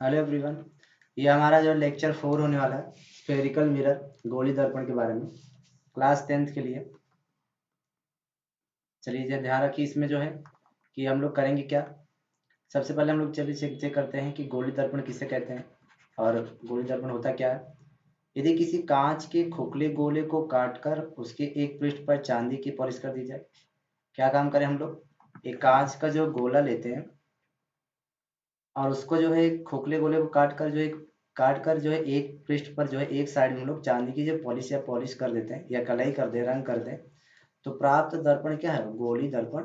Hello everyone. ये हमारा जो लेक्चर 4 होने वाला है स्फेरिकल मिरर गोली दर्पण के बारे में, क्लास 10th के लिए। चलिए ध्यान रखिए, इसमें जो है कि हम लोग करेंगे क्या। सबसे पहले हम लोग चलिए चेक करते हैं कि गोली दर्पण किसे कहते हैं और गोली दर्पण होता क्या है। यदि किसी कांच के खोखले गोले को काटकर उसके एक पृष्ठ पर चांदी की पॉलिश कर दी जाए, क्या काम करें हम लोग। एक कांच का जो गोला लेते हैं और उसको जो है खोखले गोले को काट कर जो है एक पृष्ठ पर जो है एक साइड में हम लोग चांदी की जो पॉलिश कर देते हैं या कलई कर दे रंग कर दें, तो प्राप्त दर्पण क्या है, गोली दर्पण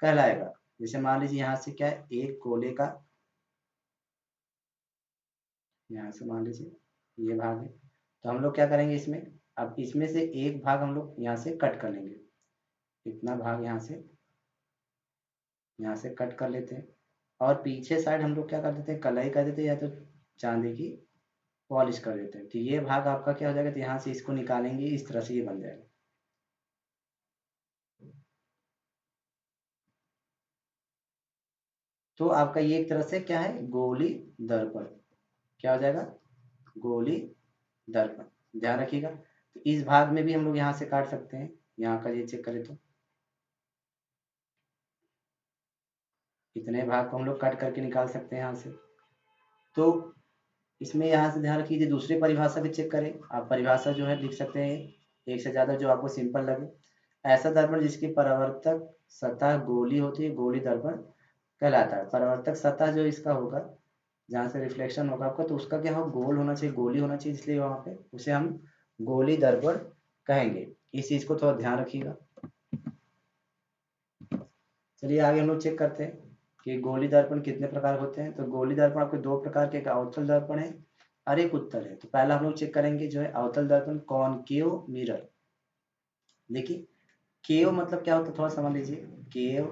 कहलाएगा। जैसे मान लीजिए यहाँ से क्या है, एक गोले का, यहाँ से मान लीजिए ये भाग है, तो हम लोग क्या करेंगे इसमें। अब इसमें से एक भाग हम लोग यहाँ से कट कर लेंगे, इतना भाग यहाँ से कट कर लेते हैं और पीछे साइड हम लोग क्या कर देते हैं, कलई कर देते हैं या तो चांदी की पॉलिश कर देते हैं। तो ये भाग आपका क्या हो जाएगा, तो यहाँ से इसको निकालेंगे, इस तरह से ये बन जाएगा। तो आपका ये एक तरह से क्या है, गोली दर्पण क्या हो जाएगा, गोली दर्पण। ध्यान रखिएगा। तो इस भाग में भी हम लोग यहाँ से काट सकते हैं, यहाँ का ये चेक करें तो इतने भाग को हम लोग कट करके निकाल सकते हैं यहाँ से। तो इसमें यहाँ से ध्यान रखिए, दूसरी परिभाषा भी चेक करें। आप परिभाषा जो है लिख सकते हैं एक से ज़्यादा, जो आपको सिंपल लगे। ऐसा दर्पण जिसकी परावर्तक सतह गोली होती है, गोली दर्पण कहलाता है। परावर्तक सतह जो इसका होगा, जहाँ से रिफ्लेक्शन होगा आपका, तो उसका क्या होगा, गोल होना चाहिए, गोली होना चाहिए, इसलिए वहाँ पे उसे हम गोली दर्पण कहेंगे। इस चीज़ को थोड़ा ध्यान रखिएगा। चलिए आगे हम लोग चेक करते हैं कि गोली दर्पण कितने प्रकार होते हैं। तो गोली दर्पण आपके दो प्रकार के, एक अवतल दर्पण है और एक उत्तल है। तो पहला हम लोग चेक करेंगे जो है अवतल दर्पण, कॉनकेव मिरर। देखिए केव मतलब क्या होता है, थोड़ा समझ लीजिए। केव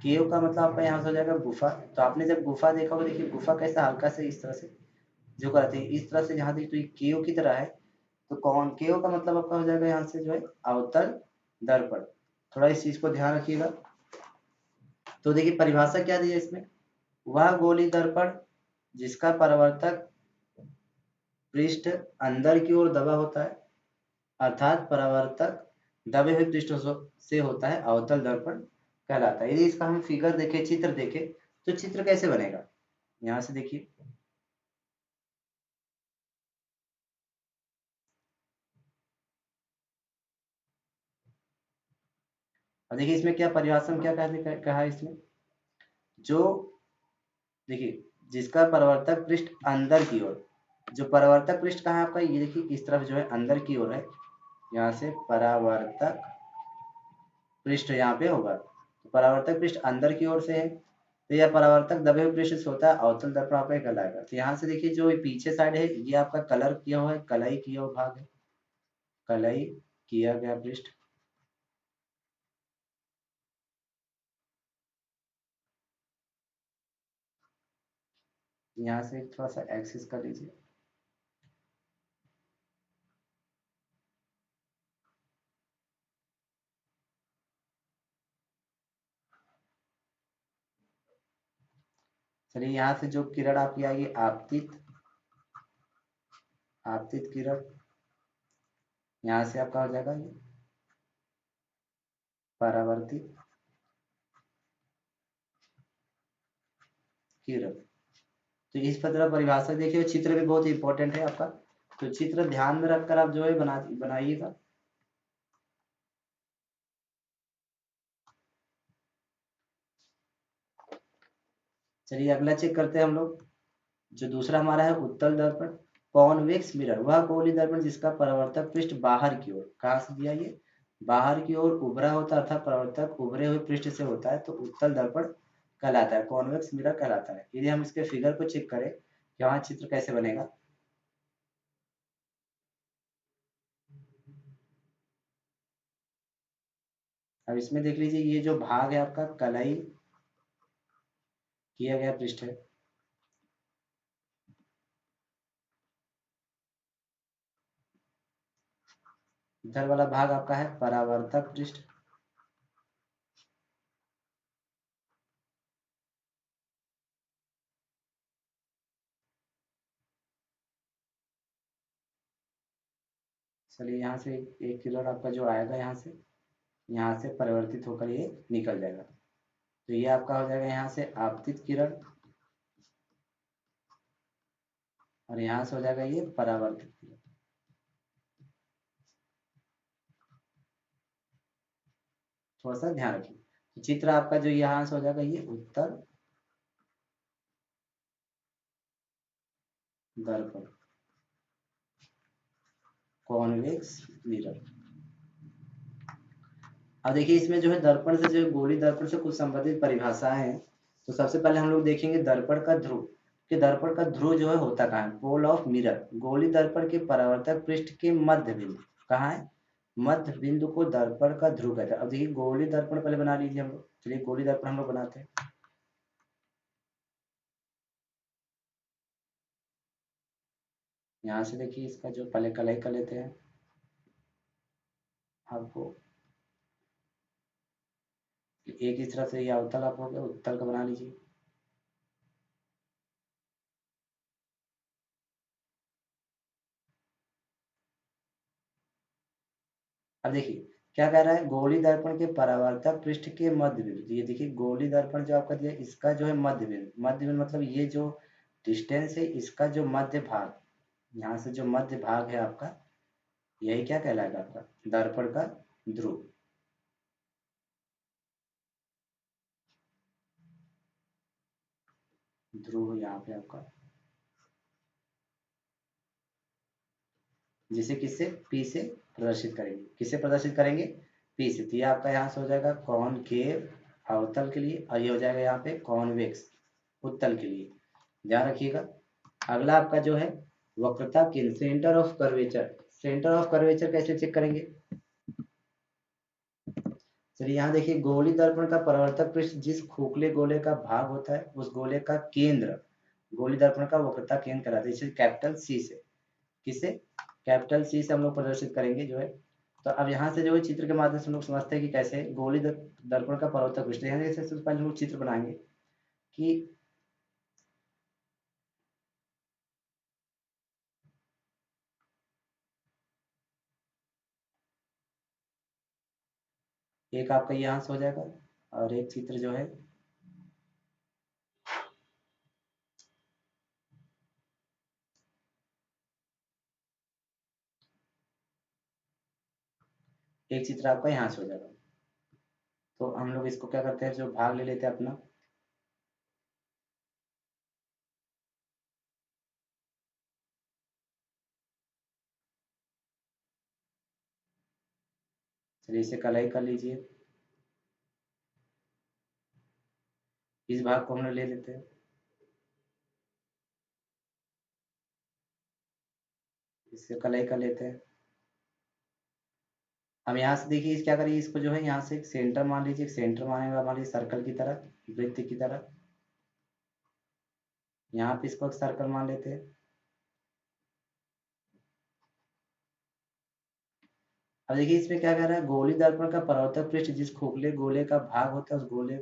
केव का मतलब आपका यहाँ से हो जाएगा गुफा। तो आपने जब गुफा देखा होगा, देखिए गुफा कैसा हल्का से इस तरह से झुका रहती है, इस तरह से जहाँ देखिए तो ये केव की तरह है। तो कॉनकेव का मतलब आपका हो जाएगा यहाँ से जो है अवतल दर्पण। थोड़ा इस चीज को ध्यान रखिएगा। तो देखिए परिभाषा क्या दी है इसमें, वह गोली दर्पण जिसका परावर्तक पृष्ठ अंदर की ओर दबा होता है, अर्थात परावर्तक दबे हुए पृष्ठ से होता है, अवतल दर्पण कहलाता है। यदि इसका हम फिगर देखें, चित्र देखें, तो चित्र कैसे बनेगा, यहाँ से देखिए। और देखिए इसमें क्या परिभाषा में क्या कहा है इसमें, जो देखिए जिसका परावर्तक पृष्ठ अंदर की ओर, जो परावर्तक पृष्ठ कहाँ है आपका, ये देखिए इस तरफ जो है अंदर की ओर है, यहाँ से परावर्तक पृष्ठ यहाँ पे होगा। तो परावर्तक पृष्ठ अंदर की ओर से है, तो यह परावर्तक दबे हुए पृष्ठ से होता है, अवतल दर्पण आपका कहलाएगा। तो यहाँ से देखिए जो पीछे साइड है, ये आपका कलर किया हुआ है, कलई किया हुआ भाग है, कलई किया गया पृष्ठ। यहाँ से थोड़ा सा एक्सेस कर लीजिए। चलिए यहाँ से जो किरण आपकी आएगी, आपतित आपतित किरण, यहाँ से आपका हो जाएगा ये परावर्तित किरण। तो इस तरह परिभाषा देखिए, चित्र भी बहुत इंपॉर्टेंट है आपका, तो चित्र ध्यान में रखकर आप जो है बनाइएगा। चलिए अगला चेक करते हैं हम लोग। जो दूसरा हमारा है उत्तल दर्पण, कॉन्वेक्स मिरर, वह गोली दर्पण जिसका परावर्तक पृष्ठ बाहर की ओर, कहाँ से दिया ये, बाहर की ओर उभरा होता है, अर्थात परावर्तक उभरे हुए पृष्ठ से होता है, तो उत्तल दर्पण कहलाता है, कॉन्वेक्स मिरर कहलाता है। यदि हम इसके फिगर को चेक करें कि वहाँ चित्र कैसे बनेगा। अब इसमें देख लीजिए, ये जो भाग है आपका कलाई किया गया पृष्ठ है, इधर वाला भाग आपका है परावर्तक पृष्ठ। चलिए यहाँ से एक किरण आपका जो आएगा यहाँ से परिवर्तित होकर ये निकल जाएगा। तो ये आपका हो जाएगा यहाँ से आपतित किरण, और यहाँ से हो जाएगा ये परावर्तित किरण। थोड़ा सा ध्यान रखिए। तो चित्र आपका जो यहाँ से हो जाएगा ये उत्तल दर्पण, कॉन्वेक्स मिरर। अब देखिए इसमें जो है दर्पण से जो है गोली दर्पण से कुछ संबंधित परिभाषाएं हैं। तो सबसे पहले हम लोग देखेंगे दर्पण का ध्रुव, कि दर्पण का ध्रुव जो है होता कहाँ है, पोल ऑफ मिरर। गोली दर्पण के परावर्तक पृष्ठ के मध्य बिंदु कहाँ है, मध्य बिंदु को दर्पण का ध्रुव कहता है। अब देखिए गोली दर्पण पहले बना लीजिए हम लोग। चलिए गोली दर्पण हम लोग बनाते हैं। यहाँ से देखिए इसका जो पहले कलई कर लेते हैं आपको, एक इस तरह से ये अवतल आप हो गया, उत्तल का बना लीजिए। अब देखिए क्या कह रहा है, गोली दर्पण के परावर्तक पृष्ठ के मध्य बिंदु। तो ये देखिए गोली दर्पण जो आपका दिया इसका जो है मध्य बिंदु, मध्य बिंदु मतलब ये जो डिस्टेंस है इसका जो मध्य भाग, यहाँ से जो मध्य भाग है आपका, यही क्या कहलाएगा आपका दर्पण का ध्रुव। ध्रुव यहाँ पे आपका, जिसे किससे पी से प्रदर्शित करेंगे, किससे प्रदर्शित करेंगे, पी से। तो ये आपका यहाँ से हो जाएगा कॉनकेव अवतल के लिए, और ये हो जाएगा यहाँ पे कॉन्वेक्स उत्तल के लिए। ध्यान रखिएगा। अगला आपका जो है वक्रता केंद्र, centre of curvature. Centre of curvature कैसे चेक करेंगे, चलिए यहाँ देखिए गोली दर्पण का परावर्तक पृष्ठ जिस खोखले गोले का भाग होता है उस गोले का केंद्र गोली दर्पण का वक्रता केंद्र कहलाता है। इसे कैपिटल सी से, किससे, कैपिटल सी से हम लोग प्रदर्शित करेंगे जो है। तो अब यहाँ से जो है चित्र के माध्यम से हम लोग समझते हैं कि कैसे गोली दर्पण का परावर्तक पृष्ठ। यहाँ से सबसे पहले हम लोग चित्र बनाएंगे कि एक आपका यहाँ से हो जाएगा, और एक चित्र जो है एक चित्र आपका यहाँ से हो जाएगा। तो हम लोग इसको क्या करते हैं, जो भाग ले लेते हैं अपना, चलिए इसे कलाई कर लीजिए। इस भाग को हम लोग ले लेते हैं, इससे कलाई कर लेते हैं। अब यहाँ से देखिए इस क्या करिए, इसको जो है यहाँ से एक सेंटर मान लीजिए, एक सेंटर मानेगा मान लीजिए सर्कल की तरह, वृत्त की तरह। यहाँ पे इसको एक सर्कल मान लेते हैं। अब देखिए इसमें क्या कह रहा है, गोली दर्पण का परावर्तक पृष्ठ जिस खोखले गोले का भाग होता है उस गोले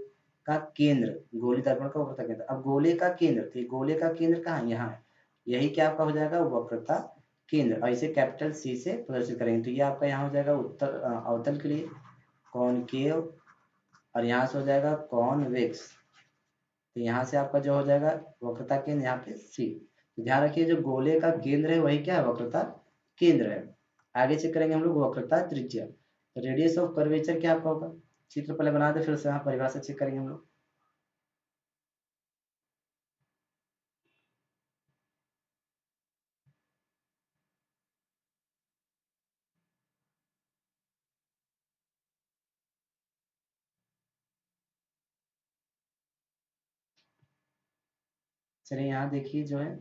का केंद्र गोली दर्पण का वक्रता केंद्र। अब गोले का केंद्र, तो गोले का केंद्र कहाँ है, यहाँ है। यही क्या आपका हो जाएगा वक्रता केंद्र, और इसे कैपिटल सी से प्रदर्शित करेंगे। तो ये आपका यहाँ हो जाएगा उत्तर अवतल के लिए कॉनकेव, और यहाँ से हो जाएगा कॉन्वेक्स। तो यहाँ से आपका जो हो जाएगा वक्रता केंद्र यहाँ पे सी। तो ध्यान रखिए जो गोले का केंद्र है वही क्या है, वक्रता केंद्र है। आगे चेक करेंगे हम लोग वक्रता त्रिज्या। रेडियस ऑफ कर्वेचर क्या आपका होगा, चित्र पहले बना दे फिर से यहाँ परिभाषा चेक करेंगे हम लोग। चलिए यहाँ देखिए जो है,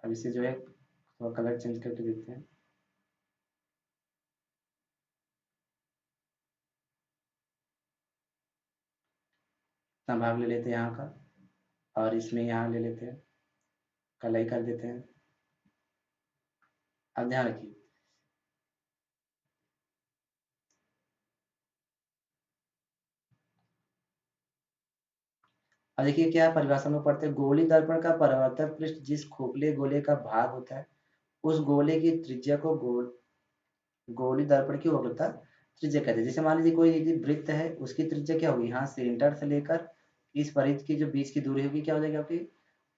अब इसे जो है थोड़ा कलर चेंज करके देखते हैं। इतना भाग ले लेते हैं यहाँ का, और इसमें यहाँ ले लेते हैं, कलाई कर देते हैं। अब ध्यान रखिए, अब देखिए क्या परिभाषा में पढ़ते हैं, गोली दर्पण का परावर्तक पृष्ठ जिस खोखले गोले का भाग होता है उस गोले की त्रिज्या को गोली दर्पण की वक्रता त्रिज्या कहते हैं। जैसे मान लीजिए कोई यदि वृत्त है, उसकी त्रिज्या क्या होगी, यहाँ सेंटर से लेकर इस परिधि की जो बीच की दूरी होगी क्या हो जाएगी आपकी,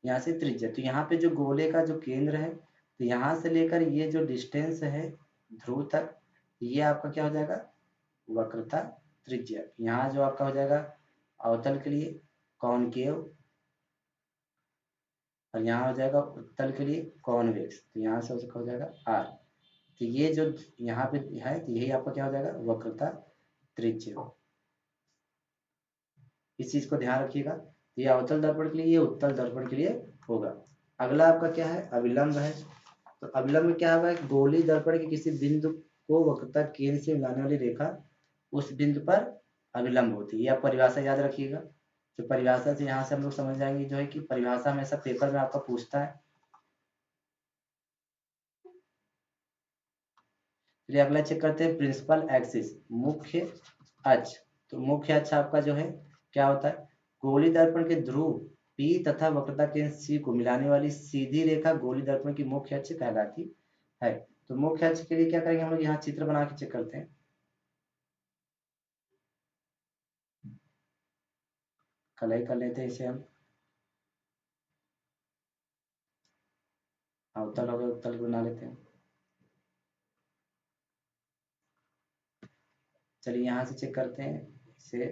यहाँ से त्रिज्या। तो यहाँ पे जो गोले का जो केंद्र है, तो यहाँ से लेकर ये जो डिस्टेंस है ध्रुव तक, ये आपका क्या हो जाएगा, वक्रता त्रिज्या। यहाँ जो आपका हो जाएगा अवतल के लिए कॉनकेव, और यहाँ हो जाएगा उत्तल के लिए कॉन्वेक्स। तो यहाँ से हो जाएगा आर। तो ये जो यहाँ पे है, तो यही आपका क्या हो जाएगा, वक्रता त्रिज्या। इस चीज को ध्यान रखिएगा। तो ये अवतल दर्पण के लिए, ये उत्तल दर्पण के लिए होगा। अगला आपका क्या है, अविलंब है। तो अविलंब में क्या होगा, गोली दर्पण के किसी बिंदु को वक्रता केंद्र से मिलाने वाली रेखा उस बिंदु पर अविलंब होती है। ये आप परिभाषा याद रखिएगा। तो परिभाषा से यहाँ से हम लोग समझ जाएंगे जो है कि परिभाषा हमेशा पेपर में आपका पूछता है। चलिए अगला चेक करते हैं, प्रिंसिपल एक्सिस, मुख्य अक्ष। तो मुख्य अक्ष आपका जो है क्या होता है, गोली दर्पण के ध्रुव P तथा वक्रता केंद्र C को मिलाने वाली सीधी रेखा गोली दर्पण की मुख्य अक्ष कहलाती है। तो मुख्य अक्ष के लिए क्या करेंगे हम लोग, यहाँ चित्र बना के चेक करते हैं। कलई कर लेते हैं इसे हम, अवतल हो गया, उत्तल बना लेते हैं। चलिए यहाँ से चेक करते हैं इसे।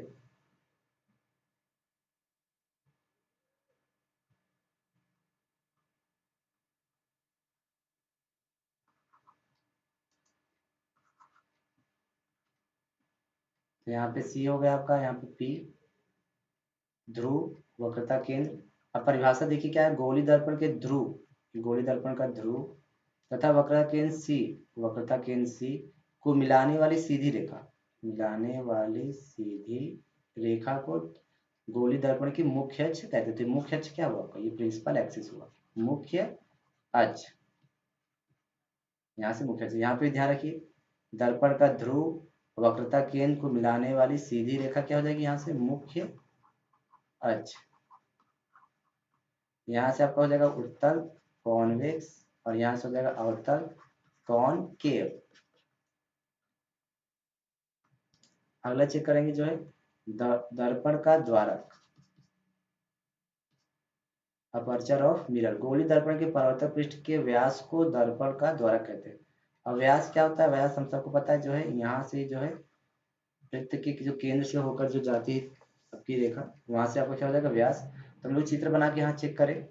तो यहाँ पे C हो गया आपका, यहाँ पे P ध्रुव वक्रता केंद्र। अब परिभाषा देखिए क्या है, गोली दर्पण के ध्रुव, गोली दर्पण का ध्रुव तथा वक्रता केंद्र C, वक्रता केंद्र C को मिलाने वाली सीधी रेखा, मिलाने वाली सीधी रेखा को गोली दर्पण की मुख्य अक्ष कहते थे। मुख्य अक्ष क्या हुआ, ये प्रिंसिपल एक्सिस हुआ, मुख्य अक्ष। यहाँ से मुख्य अक्ष, यहाँ पे ध्यान रखिए, दर्पण का ध्रुव वक्रता केंद्र को मिलाने वाली सीधी रेखा क्या हो जाएगी, यहाँ से मुख्य अक्ष। यहाँ से आपका हो जाएगा उत्तल कॉन्वेक्स, और यहाँ से हो जाएगा अवतल कॉनकेव। अगला चेक करेंगे जो है दर्पण का द्वारक, अपर्चर ऑफ मिरर। गोली दर्पण के परावर्तक पृष्ठ के व्यास को दर्पण का द्वारक कहते हैं। अब व्यास क्या होता है, व्यास हम सबको पता है जो है, यहाँ से जो है वृत्त के जो केंद्र से होकर जो जाती है आपकी रेखा, वहां से आपको क्या हो जाएगा, व्यास। तो हम लोग चित्र बना के यहाँ चेक करें।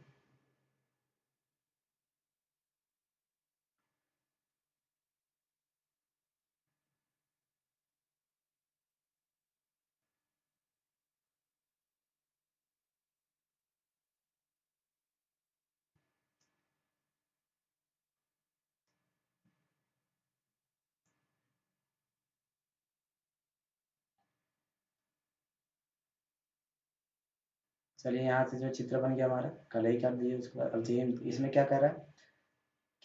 चलिए यहाँ से जो चित्र बन गया हमारा, कल ही कर दिए उसके बाद। अब चाहिए इसमें क्या कर रहा है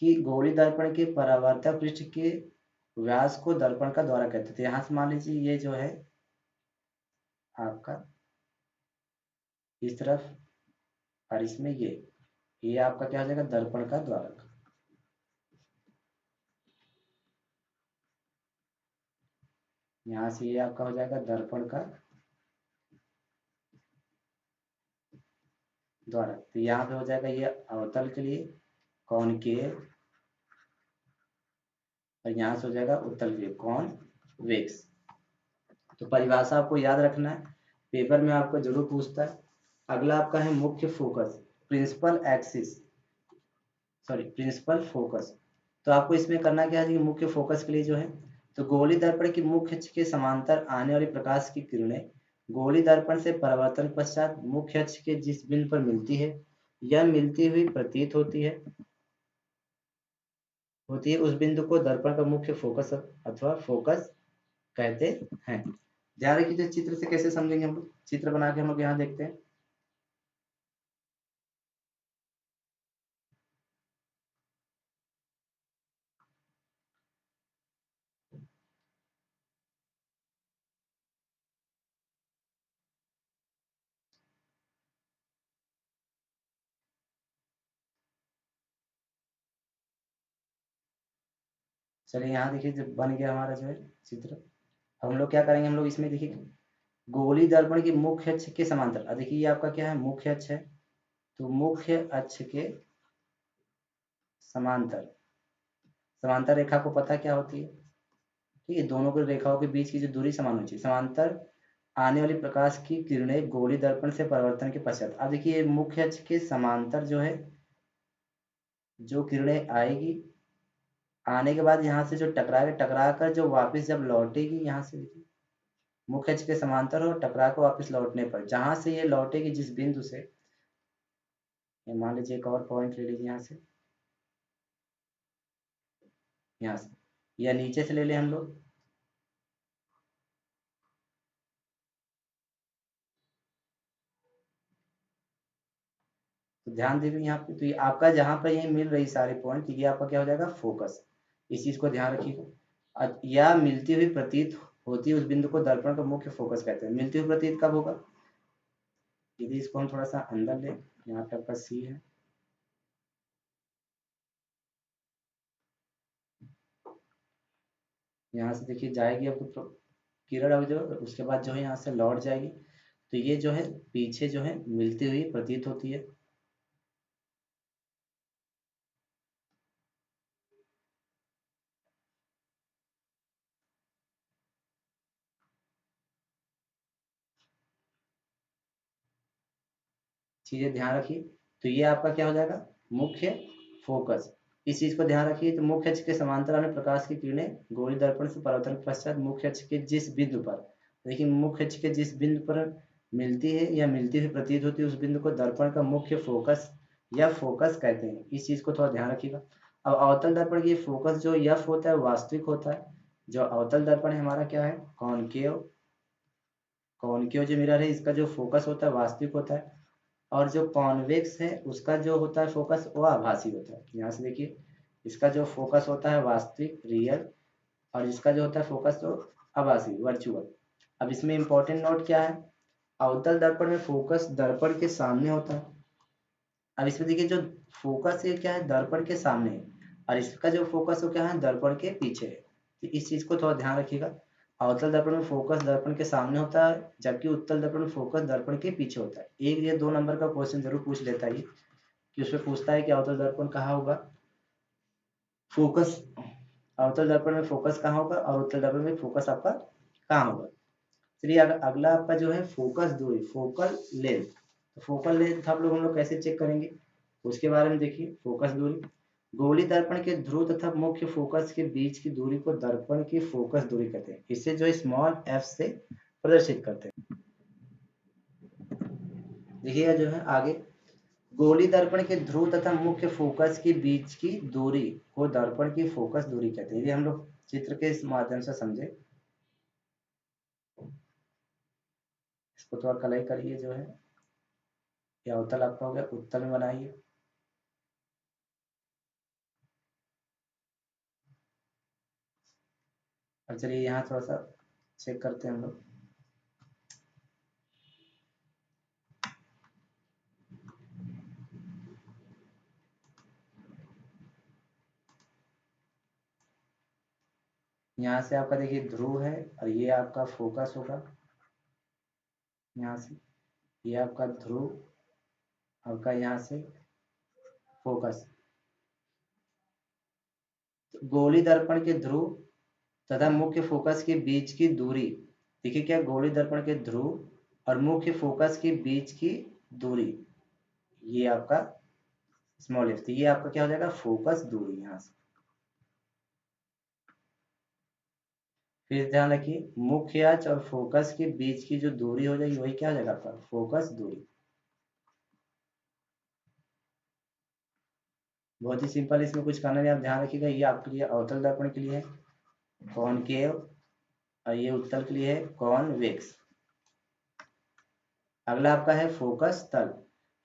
कि गोली दर्पण के परावर्तक पृष्ठ के व्यास को दर्पण का द्वारा कहते थे। यहाँ से मान लीजिए ये जो है आपका इस तरफ, और इसमें ये आपका क्या हो जाएगा, दर्पण का द्वारक। यहाँ से ये आपका हो जाएगा दर्पण का द्वारक। तो यहाँ पे हो जाएगा ये अवतल के लिए कॉनकेव, और यहाँ से हो जाएगा उत्तल के लिए कॉनवेक्स। तो परिभाषा आपको याद रखना है, पेपर में आपको जरूर पूछता है। अगला आपका है मुख्य focus, principal axis, sorry principal focus. तो आपको इसमें करना क्या है कि मुख्य फोकस के लिए जो है, तो गोली दर्पण की मुख्य अक्ष के समांतर आने वाली प्रकाश की किरणें गोली दर्पण से परावर्तन पश्चात मुख्य अक्ष के जिस बिंदु पर मिलती है या मिलती हुई प्रतीत होती है उस बिंदु को दर्पण का मुख्य फोकस अथवा फोकस कहते हैं। ध्यान रखिए चित्र से कैसे समझेंगे हम लोग, चित्र बना के हम लोग यहाँ देखते हैं। चलिए यहाँ देखिए जब बन गया हमारा जो है चित्र। हम लोग क्या करेंगे, हम लोग इसमें देखिए गोली दर्पण की मुख्य अक्ष के समांतर, देखिए ये आपका क्या है, मुख्य अक्ष है, तो मुख्य अक्ष के समांतर, समांतर रेखा को पता क्या होती है, ठीक है, दोनों की रेखाओं के बीच की जो दूरी समान होनी चाहिए। समांतर आने वाली प्रकाश की किरणें गोली दर्पण से परावर्तन के पश्चात, अब देखिए मुख्य अक्ष के समांतर जो है जो किरणें आएगी, आने के बाद यहाँ से जो टकराएगा, टकरा कर जो वापस जब लौटेगी, यहाँ से देखिए मुख्य अक्ष के समांतर और टकरा कर वापस लौटने पर जहां से ये लौटेगी जिस बिंदु से, मान लीजिए एक और पॉइंट ले लीजिए यहाँ से, यहाँ से या नीचे से ले लें हम लोग, तो ध्यान देंगे यहाँ पे, तो ये आपका जहां पर ये मिल रही सारे पॉइंट, ये आपका क्या हो जाएगा, फोकस। इस चीज को ध्यान रखिएगा। या मिलती हुई प्रतीत होती है उस बिंदु को दर्पण का मुख्य फोकस कहते हैं। मिलती हुई प्रतीत कब होगा, यदि इसको हम थोड़ा सा अंदर ले, यहाँ पे आपका सी है, यहाँ से देखिए जाएगी आपको किरण, अब जो उसके बाद जो है यहाँ से लौट जाएगी, तो ये जो है पीछे जो है मिलती हुई प्रतीत होती है। चीजें ध्यान रखिए, तो ये आपका क्या हो जाएगा, मुख्य फोकस। इस चीज को ध्यान रखिए, तो मुख्य अक्ष के समांतर आने प्रकाश की किरणें गोली दर्पण से परावर्तन के पश्चात मुख्य अक्ष के जिस बिंदु पर, देखिए मुख्य अक्ष के जिस बिंदु पर मिलती है या मिलती हुई प्रतीत होती है उस बिंदु को दर्पण का मुख्य फोकस या फोकस कहते हैं। इस चीज को थोड़ा ध्यान रखिएगा। अब अवतल दर्पण की फोकस जो यफ होता है वास्तविक होता है। जो अवतल दर्पण है हमारा क्या है, कॉनकेव, कॉनकेव जो मिरर है इसका जो फोकस होता है वास्तविक होता है, और जो कॉन्वेक्स है उसका जो होता है फोकस वो आभासी होता है। यहाँ से देखिए इसका जो फोकस होता है वास्तविक रियल, और इसका जो होता है फोकस तो आभासी वर्चुअल। अब इसमें इंपॉर्टेंट नोट क्या है, अवतल दर्पण में फोकस दर्पण के सामने होता है। अब इसमें देखिए जो फोकस है क्या है, दर्पण के सामने है, और इसका जो फोकस हो क्या है, दर्पण के पीछे है। तो इस चीज को थोड़ा ध्यान रखिएगा। अवतल दर्पण में फोकस दर्पण के सामने होता है, जबकि उत्तल दर्पण में फोकस दर्पण के पीछे होता है। एक ये 2 नंबर का क्वेश्चन जरूर पूछ लेता है ये, कि उसमें पूछता है कि अवतल दर्पण कहाँ होगा, फोकस, अवतल दर्पण में फोकस कहाँ होगा और उत्तल दर्पण में फोकस आपका कहाँ होगा। चलिए अगला आपका जो है फोकस दूरी, फोकल लेंथ। तो फोकल लेंथ हम लोग कैसे चेक करेंगे, उसके बारे में देखिए। फोकस दूरी, गोली दर्पण के ध्रुव तथा मुख्य फोकस के बीच की दूरी को दर्पण की फोकस दूरी कहते हैं। इसे जो स्मॉल एफ से प्रदर्शित करते हैं। देखिएगा जो है आगे, गोली दर्पण के ध्रुव तथा मुख्य फोकस के बीच की दूरी को दर्पण की फोकस दूरी कहते हैं। ये हम लोग चित्र के इस माध्यम से समझे। इसको थोड़ा कलाई करिए जो है, या अवतल आपका हो गया, उत्तल में बनाइए। और चलिए यहाँ थोड़ा सा चेक करते हैं हम लोग। यहाँ से आपका देखिए ध्रुव है और ये आपका फोकस होगा। यहाँ से ये आपका ध्रुव, आपका यहाँ से फोकस। तो गोली दर्पण के ध्रुव तथा मुख्य फोकस के बीच की दूरी, देखिए क्या, गोली दर्पण के ध्रुव और मुख्य फोकस के बीच की दूरी, ये आपका स्मॉल एफ, तो ये आपका क्या हो जाएगा, फोकस दूरी। यहाँ से फिर ध्यान रखिए, मुख्य अक्ष और फोकस के बीच की जो दूरी हो जाएगी वही क्या हो जाएगा आपका, फोकस दूरी। बहुत ही सिंपल, इसमें कुछ करना नहीं, आप ध्यान रखिएगा। ये आपके लिए अवतल दर्पण के लिए है कॉनकेव, और ये उत्तल के लिए है कॉन्वेक्स। अगला आपका है फोकस तल।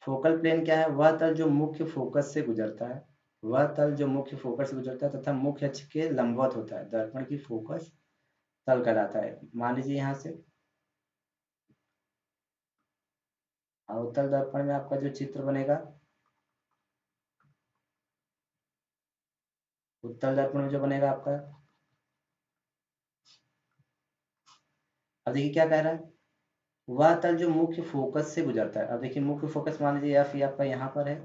फोकल प्लेन क्या है, वह तल जो मुख्य फोकस से गुजरता है, वह तल जो मुख्य फोकस से गुजरता है तथा मुख्य अक्ष के लंबवत होता है, दर्पण की फोकस तल कहलाता है। मान लीजिए यहाँ से अवतल दर्पण में आपका जो चित्र बनेगा, उत्तल दर्पण में जो बनेगा आपका, अब देखिए क्या कह रहा है, वह तल जो मुख्य फोकस से गुजरता है। अब देखिए मुख्य फोकस मान लीजिए एफ ये आपका यहाँ पर है,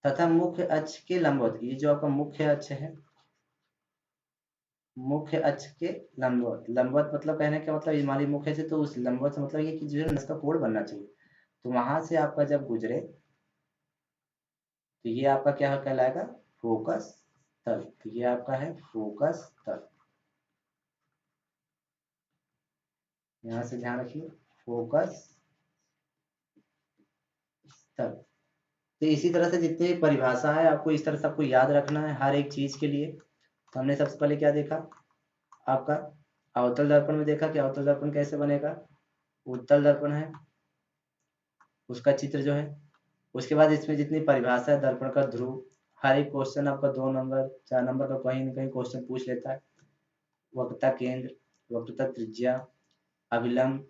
तथा मुख्य अक्ष के लंबवत, ये जो आपका मुख्य अक्ष है, मुख्य अक्ष के लंबवत, लंबवत मतलब कहने का मतलब हमारी मुख्य से तो उस लंबवत से मतलब ये कि जो है इसका कोण बनना चाहिए, तो वहां से आपका जब गुजरे तो ये आपका क्या कहलाएगा, फोकस तल। तो ये आपका है फोकस तल, यहाँ से ध्यान रखिए, फोकस तल। तो इसी तरह से जितनी भी परिभाषा है आपको इस तरह से आपको याद रखना है हर एक चीज के लिए। तो हमने सबसे पहले क्या देखा, आपका अवतल दर्पण में देखा कि अवतल दर्पण कैसे बनेगा, उत्तल दर्पण है उसका चित्र जो है, उसके बाद इसमें जितनी परिभाषा है दर्पण का ध्रुव, हर एक क्वेश्चन आपका 2 नंबर 4 नंबर का कहीं ना कहीं क्वेश्चन पूछ लेता है, वक्रता केंद्र, वक्रता त्रिज्या, अभिलंब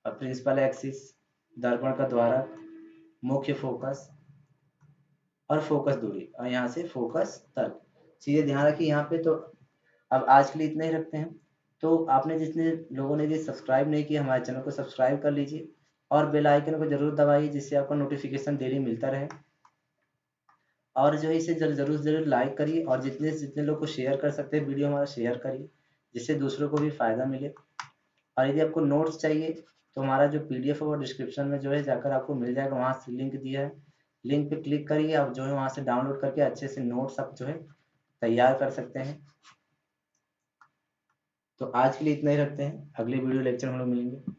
और प्रिंसिपल एक्सिस, दर्पण का द्वारक, मुख्य फोकस और फोकस दूरी, और यहाँ से फोकस तल। चीजें ध्यान रखिए यहाँ पे। तो अब आज के लिए इतना ही रखते हैं। तो आपने जितने लोगों ने भी सब्सक्राइब नहीं किया हमारे चैनल को सब्सक्राइब कर लीजिए और बेल आइकन को जरूर दबाइए जिससे आपको नोटिफिकेशन डेली मिलता रहे। और जो है इसे जरूर जरूर लाइक करिए और जितने जितने लोग को शेयर कर सकते हैं वीडियो हमारा शेयर करिए जिससे दूसरों को भी फायदा मिले। और यदि आपको नोट्स चाहिए तो हमारा जो पीडीएफ है वो डिस्क्रिप्शन में जो है जाकर आपको मिल जाएगा, वहाँ से लिंक दिया है, लिंक पे क्लिक करिए, आप जो है वहाँ से डाउनलोड करके अच्छे से नोट्स आप जो है तैयार कर सकते हैं। तो आज के लिए इतना ही रखते हैं, अगले वीडियो लेक्चर में हम लोग मिलेंगे।